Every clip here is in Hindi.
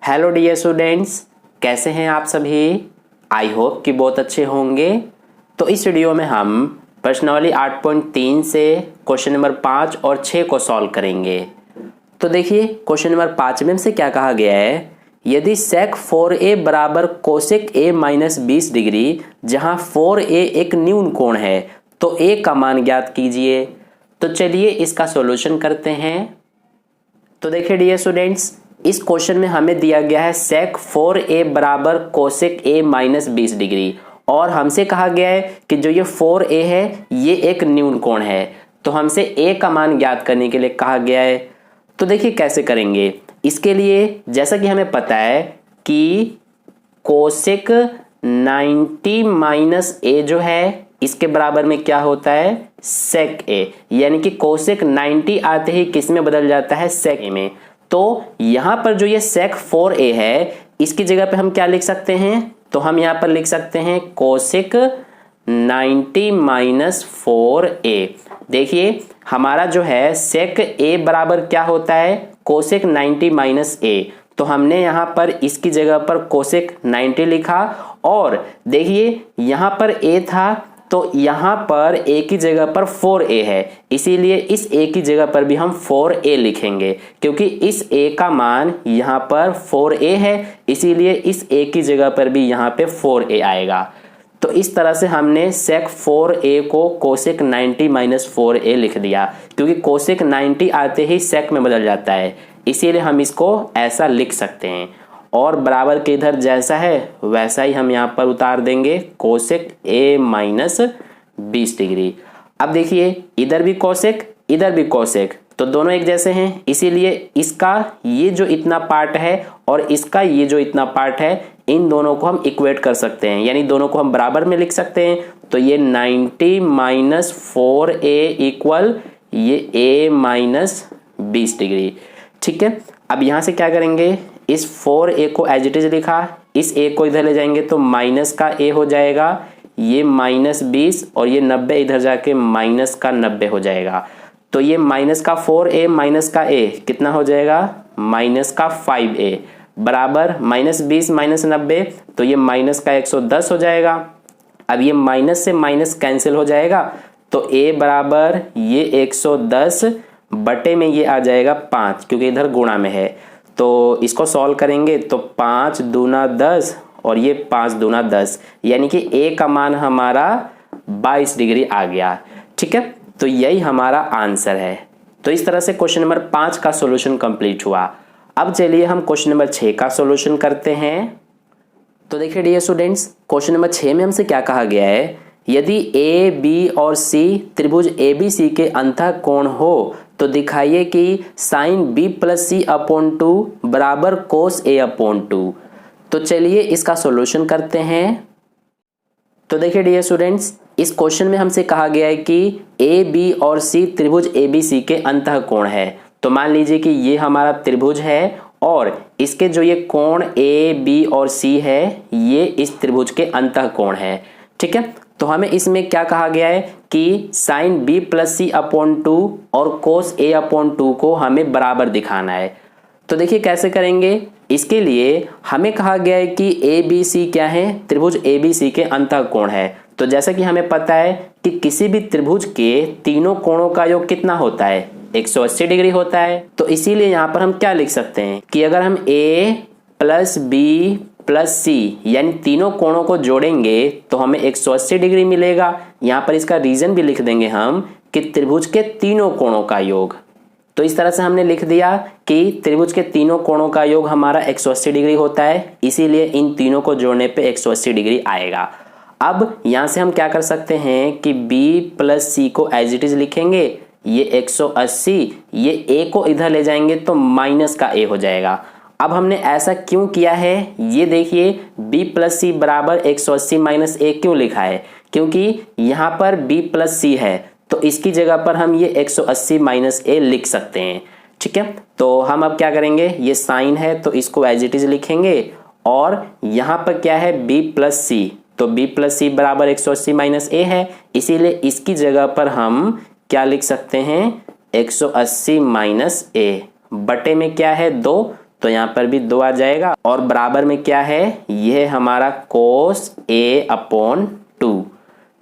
हेलो डियर स्टूडेंट्स, कैसे हैं आप सभी। आई होप कि बहुत अच्छे होंगे। तो इस वीडियो में हम प्रश्नावली 8.3 से क्वेश्चन नंबर 5 और 6 को सॉल्व करेंगे। तो देखिए क्वेश्चन नंबर 5 में हमसे क्या कहा गया है, यदि sec 4a बराबर कोसेक a माइनस 20 डिग्री जहां 4a एक न्यून कोण है तो a का मान ज्ञात कीजिए। तो चलिए इसका सॉल्यूशन करते हैं। तो देखिए डियर स्टूडेंट्स, इस क्वेश्चन में हमें दिया गया है sec 4a बराबर कोसेक a माइनस 20 डिग्री और हमसे कहा गया है कि जो ये 4a है ये एक न्यून कोण है, तो हमसे a का मान ज्ञात करने के लिए कहा गया है। तो देखिए कैसे करेंगे। इसके लिए जैसा कि हमें पता है कि कोसेक 90 माइनस a जो है इसके बराबर में क्या होता है, sec a, यानी कि कोसेक 90 आते ही किस में बदल जाता है, sec a में। तो यहां पर जो ये sec 4a है इसकी जगह पे हम क्या लिख सकते हैं, तो हम यहां पर लिख सकते हैं कोसेक 90 माइनस 4a। देखिए हमारा जो है sec a बराबर क्या होता है, कोसेक 90 माइनस a। तो हमने यहां पर इसकी जगह पर कोसेक 90 लिखा और देखिए यहां पर a था तो यहां पर a की जगह पर 4a है, इसीलिए इस a की जगह पर भी हम 4a लिखेंगे क्योंकि इस a का मान यहां पर 4a है, इसीलिए इस a की जगह पर भी यहां पे 4a आएगा। तो इस तरह से हमने sec 4a को कोसेक 90 माइनस 4a लिख दिया क्योंकि कोसेक 90 आते ही sec में बदल जाता है, इसीलिए हम इसको ऐसा लिख सकते हैं। और बराबर के इधर जैसा है वैसा ही हम यहाँ पर उतार देंगे कोसेक a माइनस 20 डिग्री। अब देखिए इधर भी कोसेक इधर भी कोसेक, तो दोनों एक जैसे हैं, इसीलिए इसका ये जो इतना पार्ट है और इसका ये जो इतना पार्ट है इन दोनों को हम इक्वेट कर सकते हैं, यानी दोनों को हम बराबर में लिख सकते हैं। तो ये 90 माइनस 4a इक्वल ये a माइनस 20 डिग्री। ठीक है, अब यहां से क्या करेंगे, इस 4a को एज इट इज लिखा, इस a को इधर ले जाएंगे तो माइनस का a हो जाएगा, ये माइनस 20 और ये 90 इधर जाके माइनस का 90 हो जाएगा। तो ये माइनस का 4a माइनस का a कितना हो जाएगा, माइनस का 5a बराबर माइनस 20 माइनस 90, तो ये माइनस का 110 हो जाएगा। अब ये माइनस से माइनस कैंसिल हो जाएगा तो a बराबर ये 110 बटे में ये आ जाएगा 5 क्योंकि इधर गुणा में है। तो इसको सॉल्व करेंगे तो 5 दूना 10 और ये 5 दूना 10, यानी कि a का मान हमारा 22 डिग्री आ गया। ठीक है, तो यही हमारा आंसर है। तो इस तरह से क्वेश्चन नंबर 5 का सॉल्यूशन कंप्लीट हुआ। अब चलिए हम क्वेश्चन नंबर 6 का सॉल्यूशन करते हैं। तो देखिए डियर स्टूडेंट्स, क्वेश्चन नंबर 6 में हमसे क्या कहा गया है, यदि a, b और c त्रिभुज ABC के अंतः कोण हो तो दिखाइए कि साइन b प्लस सी अपॉन 2 बराबर कोस a अपॉन 2। तो चलिए इसका सॉल्यूशन करते हैं। तो देखिए डियर स्टूडेंट्स, इस क्वेश्चन में हमसे कहा गया है कि a, b और c त्रिभुज ABC के अंतः कोण है। तो मान लीजिए कि ये हमारा त्रिभुज है और इसके जो ये कोण a, b और c है ये इस त्रिभुज के अंतः कोण है। ठीक है, तो हमें इसमें क्या कहा गया है कि साइन b प्लस सी अपॉन 2 और कोस a अपॉन 2 को हमें बराबर दिखाना है। तो देखिए कैसे करेंगे, इसके लिए हमें कहा गया है कि ABC क्या है, त्रिभुज ABC के अंतः कोण है। तो जैसा कि हमें पता है कि किसी भी त्रिभुज के तीनों कोणों का योग कितना होता है, 180 डिग्री होता है। तो इसीलिए यहाँ पर हम क्या लिख सकते हैं कि अगर हम a प्लस b प्लस सी यानी तीनों कोणों को जोड़ेंगे तो हमें 180 डिग्री मिलेगा। यहाँ पर इसका रीजन भी लिख देंगे हम कि त्रिभुज के तीनों कोणों का योग। तो इस तरह से हमने लिख दिया कि त्रिभुज के तीनों कोणों का योग हमारा 180 डिग्री होता है, इसीलिए इन तीनों को जोड़ने पे 180 डिग्री आएगा। अब यहाँ से हम क्या कर सकते हैं कि b प्लस सी को एज इट इज लिखेंगे, ये 180, ये a को इधर ले जाएंगे तो माइनस का a हो जाएगा। अब हमने ऐसा क्यों किया है, ये देखिए b प्लस सी बराबर 180 माइनस a क्यों लिखा है, क्योंकि यहाँ पर b प्लस सी है तो इसकी जगह पर हम ये 180 माइनस a लिख सकते हैं। ठीक है, तो हम अब क्या करेंगे, ये साइन है तो इसको एज इट इज लिखेंगे और यहाँ पर क्या है b प्लस सी, तो b प्लस सी बराबर 180 माइनस a है, इसीलिए इसकी जगह पर हम क्या लिख सकते हैं, 180 माइनस a बटे में क्या है 2, तो यहाँ पर भी 2 आ जाएगा और बराबर में क्या है, ये हमारा cos a अपॉन 2।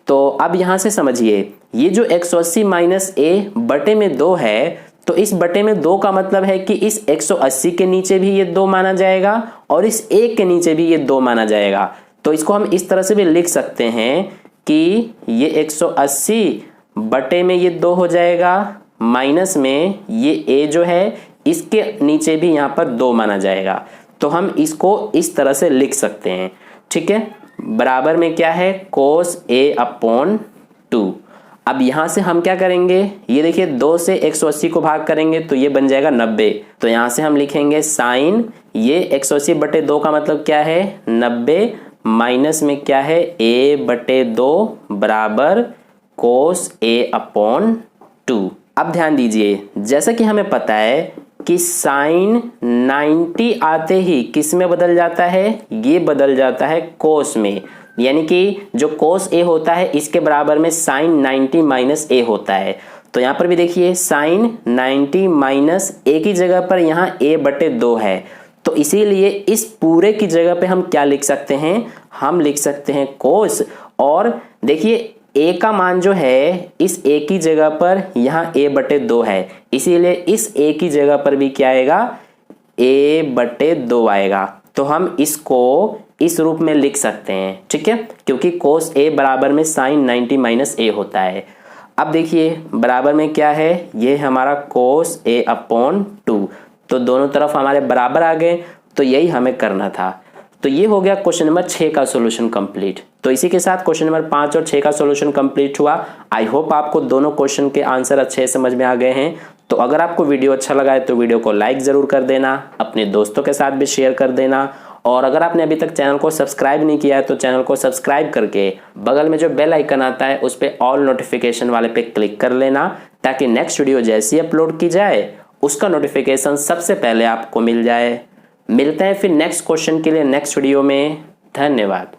तो अब यहाँ से समझिए, ये जो 180 माइनस a बटे में 2 है, तो इस बटे में 2 का मतलब है कि इस 180 के नीचे भी ये 2 माना जाएगा और इस 1 के नीचे भी ये 2 माना जाएगा। तो इसको हम इस तरह से भी लिख सकते हैं कि ये 180 बटे में ये 2 हो जाएगा, माइनस में ये a जो है इसके नीचे भी यहाँ पर 2 माना जाएगा। तो हम इसको इस तरह से लिख सकते हैं, ठीक है। बराबर में क्या है, cos a अपॉन 2। अब यहाँ से हम क्या करेंगे, ये देखिए 2 से 180 को भाग करेंगे तो ये बन जाएगा 90। तो यहाँ से हम लिखेंगे साइन, ये 180 बटे 2 का मतलब क्या है 90, माइनस में क्या है a बटे 2 बराबर cos a अपॉन 2। अब ध्यान दीजिए, जैसा कि हमें पता है कि साइन 90 आते ही किस में बदल जाता है, ये बदल जाता है कोस में। यानी कि जो कोस ए होता है इसके बराबर में साइन 90 माइनस ए होता है। तो यहाँ पर भी देखिए साइन 90 माइनस ए की जगह पर यहाँ a बटे 2 है, तो इसीलिए इस पूरे की जगह पे हम क्या लिख सकते हैं, हम लिख सकते हैं कोस। और देखिए a का मान जो है इस a की जगह पर यहाँ a बटे 2 है, इसीलिए इस a की जगह पर भी क्या आएगा, a बटे 2 आएगा। तो हम इसको इस रूप में लिख सकते हैं, ठीक है, क्योंकि cos a बराबर में साइन 90 माइनस a होता है। अब देखिए बराबर में क्या है, ये हमारा cos a अपॉन 2। तो दोनों तरफ हमारे बराबर आ गए, तो यही हमें करना था। तो ये हो गया क्वेश्चन नंबर 6 का सॉल्यूशन कंप्लीट। तो इसी के साथ क्वेश्चन नंबर 5 और 6 का सॉल्यूशन कंप्लीट हुआ। आई होप आपको दोनों क्वेश्चन के आंसर अच्छे समझ में आ गए हैं। तो अगर आपको वीडियो अच्छा लगा है तो वीडियो को लाइक ज़रूर कर देना, अपने दोस्तों के साथ भी शेयर कर देना, और अगर आपने अभी तक चैनल को सब्सक्राइब नहीं किया है तो चैनल को सब्सक्राइब करके बगल में जो बेल आइकन आता है उस पर ऑल नोटिफिकेशन वाले पे क्लिक कर लेना, ताकि नेक्स्ट वीडियो जैसी अपलोड की जाए उसका नोटिफिकेशन सबसे पहले आपको मिल जाए। मिलते हैं फिर नेक्स्ट क्वेश्चन के लिए नेक्स्ट वीडियो में। धन्यवाद।